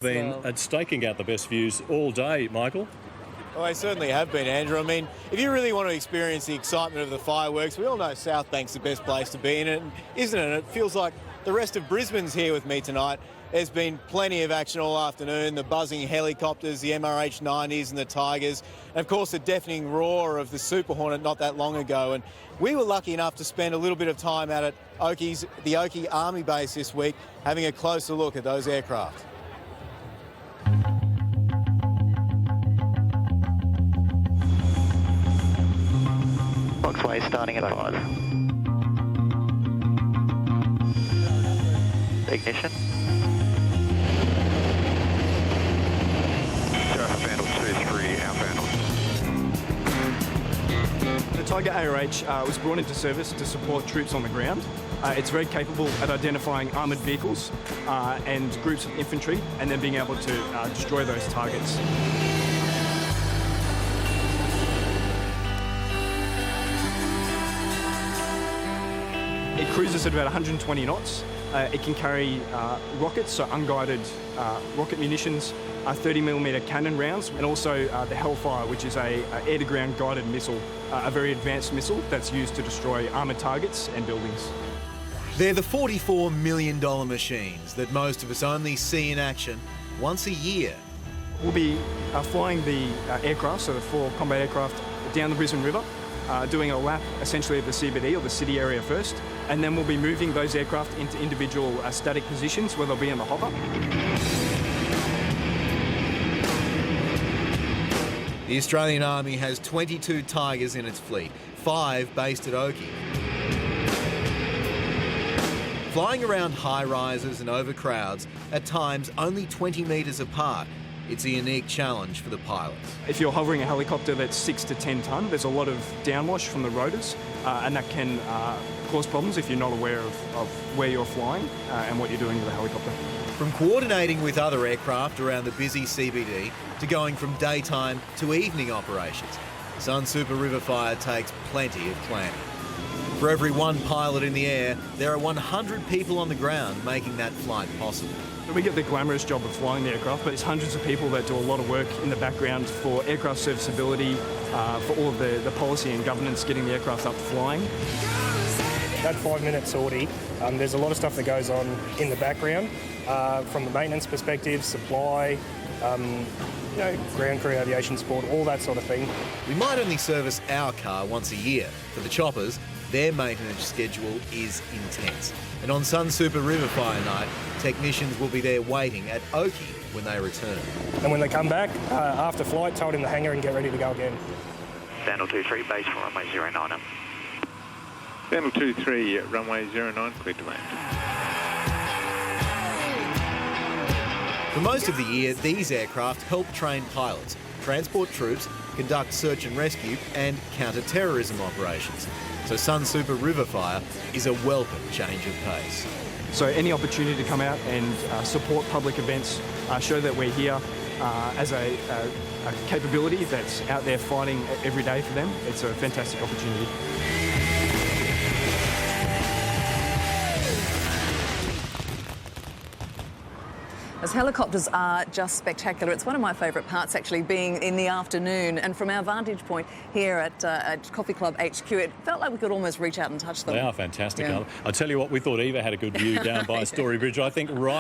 Been staking out the best views all day, Michael. Well, they certainly have been, Andrew. I mean, if you really want to experience the excitement of the fireworks, we all know South Bank's the best place to be in it, isn't it? It feels like the rest of Brisbane's here with me tonight. There's been plenty of action all afternoon, the buzzing helicopters, the RiverFire 90s and the Tigers, and of course the deafening roar of the Super Hornet not that long ago. And we were lucky enough to spend a little bit of time out at the Oakey Army Base this week, having a closer look at those aircraft. Boxway starting at 5. Ignition. Surface handle 2-3, outbound. The Tiger ARH was brought into service to support troops on the ground. It's very capable at identifying armoured vehicles and groups of infantry and then being able to destroy those targets. It cruises at about 120 knots. It can carry rockets, so unguided rocket munitions, 30mm cannon rounds, and also the Hellfire, which is a air-to-ground guided missile, a very advanced missile that's used to destroy armoured targets and buildings. They're the $44 million machines that most of us only see in action once a year. We'll be flying the aircraft, so the 4 combat aircraft, down the Brisbane River, doing a lap essentially of the CBD or the city area first, and then we'll be moving those aircraft into individual static positions where they'll be in the hopper. The Australian Army has 22 Tigers in its fleet, 5 based at Oakey. Flying around high rises and over crowds, at times only 20 metres apart, it's a unique challenge for the pilots. If you're hovering a helicopter that's 6 to 10 tonne, there's a lot of downwash from the rotors, and that can cause problems if you're not aware of where you're flying and what you're doing with the helicopter. From coordinating with other aircraft around the busy CBD to going from daytime to evening operations, Sunsuper RiverFire takes plenty of planning. For every one pilot in the air, there are 100 people on the ground making that flight possible. We get the glamorous job of flying the aircraft, but it's hundreds of people that do a lot of work in the background for aircraft serviceability, for all of the policy and governance, getting the aircraft up flying. That 5-minute sortie, there's a lot of stuff that goes on in the background, from the maintenance perspective, supply, ground crew, aviation support, all that sort of thing. We might only service our car once a year. For the choppers, their maintenance schedule is intense. And on Sunsuper RiverFire night, technicians will be there waiting at Oakey when they return. And when they come back, after flight, told him to hang her and get ready to go again. Handle 2-3, base for runway 09 up. Handle 2-3, runway 09, cleared to land. For most of the year, these aircraft help train pilots, transport troops, conduct search and rescue and counter-terrorism operations. So Sunsuper RiverFire is a welcome change of pace. So any opportunity to come out and support public events, show that we're here as a capability that's out there fighting every day for them, it's a fantastic opportunity. Those helicopters are just spectacular. It's one of my favourite parts, actually, being in the afternoon. And from our vantage point here at Coffee Club HQ, it felt like we could almost reach out and touch them. They are fantastic. Yeah. I'll tell you what, we thought Eva had a good view down by Story Bridge. I think right